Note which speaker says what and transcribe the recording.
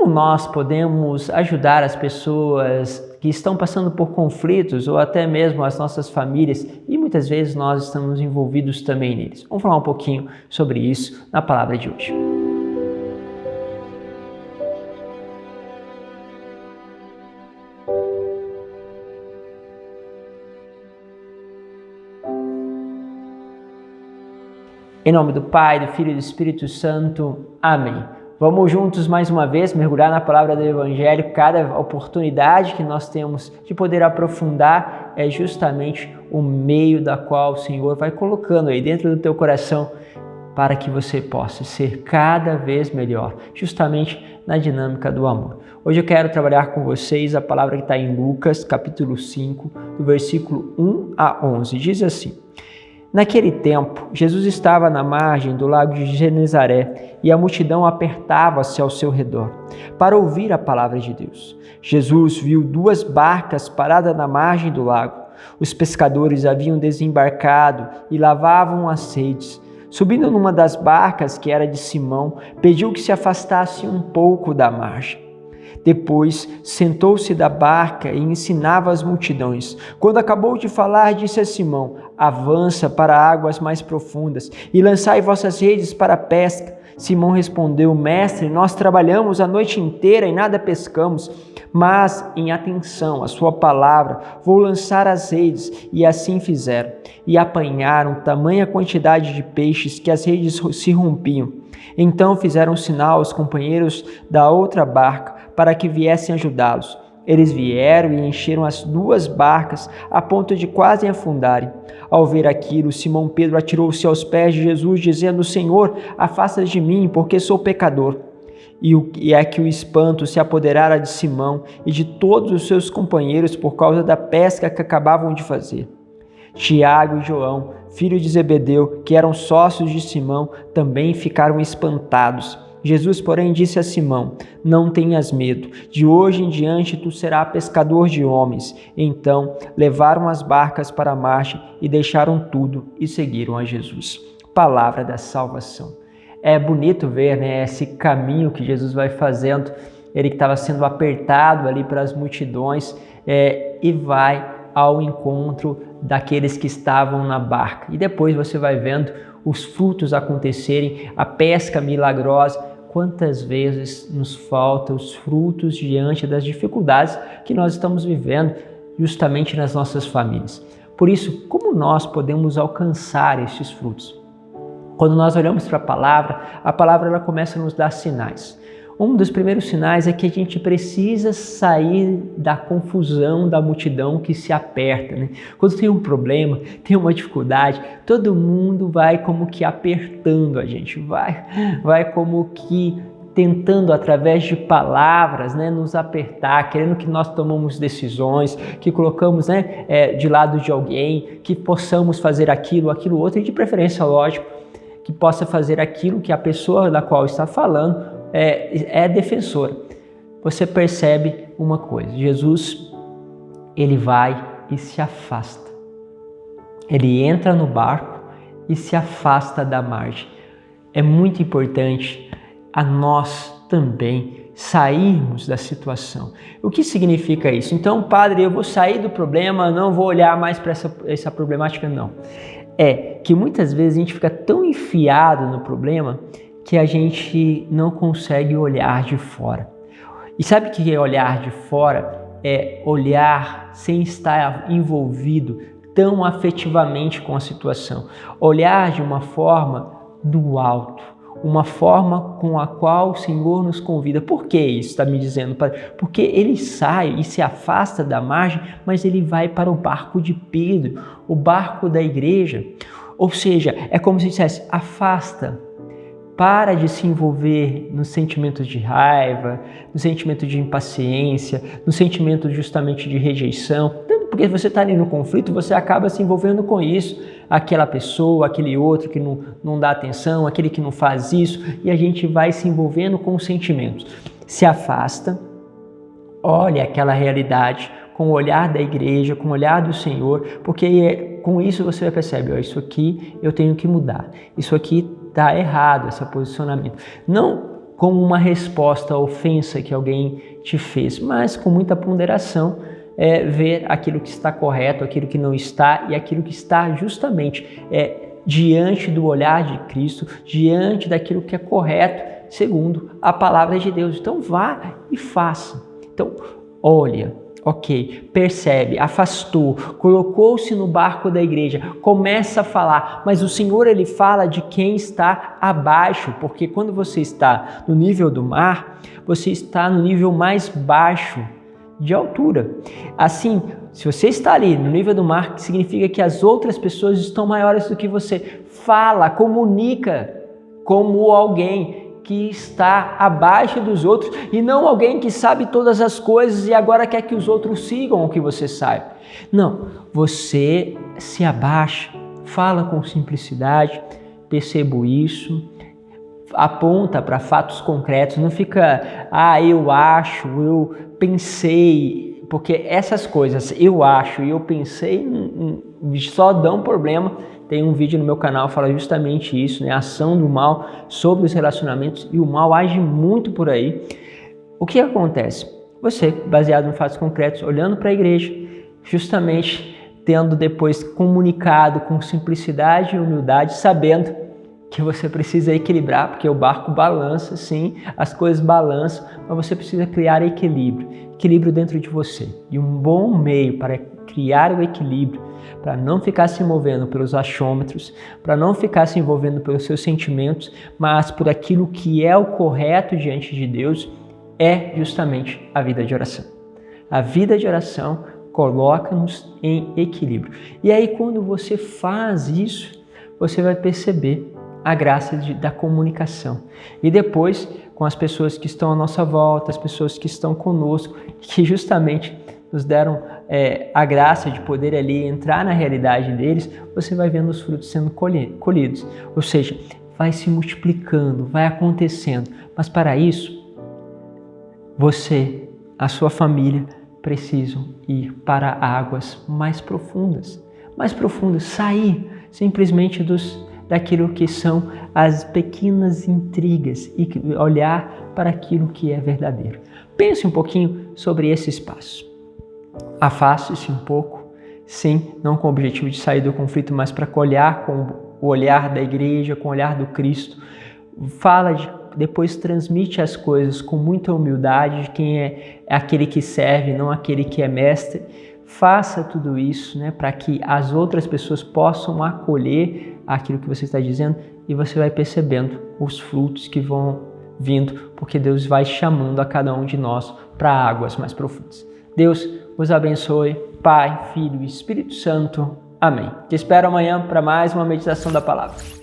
Speaker 1: como nós podemos ajudar as pessoas que estão passando por conflitos ou até mesmo as nossas famílias e muitas vezes nós estamos envolvidos também neles. Vamos falar um pouquinho sobre isso na palavra de hoje. Em nome do Pai, do Filho e do Espírito Santo. Amém. Vamos juntos mais uma vez mergulhar na palavra do Evangelho. Cada oportunidade que nós temos de poder aprofundar é justamente o meio da qual o Senhor vai colocando aí dentro do teu coração para que você possa ser cada vez melhor, justamente na dinâmica do amor. Hoje eu quero trabalhar com vocês a palavra que está em Lucas, capítulo 5, do versículo 1 a 11. Diz assim: Naquele tempo, Jesus estava na margem do lago de Genezaré e a multidão apertava-se ao seu redor para ouvir a palavra de Deus. Jesus viu 2 barcas paradas na margem do lago. Os pescadores haviam desembarcado e lavavam as redes. Subindo numa das barcas, que era de Simão, pediu que se afastasse um pouco da margem. Depois, sentou-se da barca e ensinava as multidões. Quando acabou de falar, disse a Simão: Avança para águas mais profundas e lançai vossas redes para a pesca. Simão respondeu: Mestre, nós trabalhamos a noite inteira e nada pescamos, mas em atenção à sua palavra, vou lançar as redes. E assim fizeram, e apanharam tamanha quantidade de peixes que as redes se rompiam. Então fizeram sinal aos companheiros da outra barca para que viessem ajudá-los. Eles vieram e encheram as 2 barcas a ponto de quase afundarem. Ao ver aquilo, Simão Pedro atirou-se aos pés de Jesus, dizendo: Senhor, afasta-te de mim, porque sou pecador. E é que o espanto se apoderara de Simão e de todos os seus companheiros por causa da pesca que acabavam de fazer. Tiago e João, filho de Zebedeu, que eram sócios de Simão, também ficaram espantados. Jesus, porém, disse a Simão: Não tenhas medo, de hoje em diante tu serás pescador de homens. Então levaram as barcas para a margem e deixaram tudo e seguiram a Jesus. Palavra da salvação. É bonito ver, esse caminho que Jesus vai fazendo. Ele que estava sendo apertado ali para as multidões e vai ao encontro daqueles que estavam na barca. E depois você vai vendo os frutos acontecerem, a pesca milagrosa. Quantas vezes nos faltam os frutos diante das dificuldades que nós estamos vivendo justamente nas nossas famílias. Por isso, como nós podemos alcançar esses frutos? Quando nós olhamos para a palavra ela começa a nos dar sinais. Um dos primeiros sinais é que a gente precisa sair da confusão da multidão que se aperta, Quando tem um problema, tem uma dificuldade, todo mundo vai como que apertando a gente, vai como que tentando através de palavras, nos apertar, querendo que nós tomemos decisões, que colocamos de lado de alguém, que possamos fazer aquilo outro e de preferência, lógico, que possa fazer aquilo que a pessoa da qual está falando é defensora. Você percebe uma coisa: Jesus, ele vai e se afasta. Ele entra no barco e se afasta da margem. É muito importante a nós também sairmos da situação. O que significa isso? Então, padre, eu vou sair do problema, não vou olhar mais para essa problemática, não. É que muitas vezes a gente fica tão enfiado no problema que a gente não consegue olhar de fora. E sabe o que é olhar de fora? É olhar sem estar envolvido tão afetivamente com a situação. Olhar de uma forma do alto, uma forma com a qual o Senhor nos convida. Por que isso está me dizendo? Porque ele sai e se afasta da margem, mas ele vai para o barco de Pedro, o barco da igreja. Ou seja, é como se dissesse: afasta. Para de se envolver nos sentimentos de raiva, no sentimento de impaciência, no sentimento justamente de rejeição. Tanto porque você está ali no conflito, você acaba se envolvendo com isso. Aquela pessoa, aquele outro que não dá atenção, aquele que não faz isso. E a gente vai se envolvendo com os sentimentos. Se afasta, olha aquela realidade com o olhar da igreja, com o olhar do Senhor, porque com isso você vai perceber: isso aqui eu tenho que mudar, isso aqui está errado, esse posicionamento. Não como uma resposta à ofensa que alguém te fez, mas com muita ponderação, ver aquilo que está correto, aquilo que não está e aquilo que está justamente diante do olhar de Cristo, diante daquilo que é correto, segundo a palavra de Deus. Então vá e faça. Então olha, ok, percebe, afastou, colocou-se no barco da igreja, começa a falar, mas o Senhor ele fala de quem está abaixo, porque quando você está no nível do mar, você está no nível mais baixo de altura. Assim, se você está ali no nível do mar, significa que as outras pessoas estão maiores do que você. Fala, comunica como alguém que está abaixo dos outros e não alguém que sabe todas as coisas e agora quer que os outros sigam o que você sabe. Não, você se abaixa, fala com simplicidade, percebo isso, aponta para fatos concretos, não fica, eu acho, eu pensei, porque essas coisas, eu acho e eu pensei, só dão problema. Tem um vídeo no meu canal que fala justamente isso, né? A ação do mal sobre os relacionamentos, e o mal age muito por aí. O que acontece? Você, baseado em fatos concretos, olhando para a igreja, justamente tendo depois comunicado com simplicidade e humildade, sabendo que você precisa equilibrar, porque o barco balança, sim, as coisas balançam, mas você precisa criar equilíbrio dentro de você. E um bom meio para criar o equilíbrio, para não ficar se movendo pelos achômetros, para não ficar se envolvendo pelos seus sentimentos, mas por aquilo que é o correto diante de Deus, é justamente a vida de oração. A vida de oração coloca-nos em equilíbrio. E aí, quando você faz isso, você vai perceber a graça da comunicação. E depois, com as pessoas que estão à nossa volta, as pessoas que estão conosco, que justamente nos deram a graça de poder ali entrar na realidade deles, você vai vendo os frutos sendo colhidos. Ou seja, vai se multiplicando, vai acontecendo. Mas para isso, você, a sua família, precisam ir para águas mais profundas. Mais profundas, sair simplesmente daquilo que são as pequenas intrigas e olhar para aquilo que é verdadeiro. Pense um pouquinho sobre esses passos. Afaste-se um pouco, sim, não com o objetivo de sair do conflito, mas para olhar com o olhar da igreja, com o olhar do Cristo. Depois transmite as coisas com muita humildade de quem é aquele que serve, não aquele que é mestre. Faça tudo isso, né, para que as outras pessoas possam acolher aquilo que você está dizendo e você vai percebendo os frutos que vão vindo, porque Deus vai chamando a cada um de nós para águas mais profundas. Deus vos abençoe, Pai, Filho e Espírito Santo. Amém. Te espero amanhã para mais uma meditação da palavra.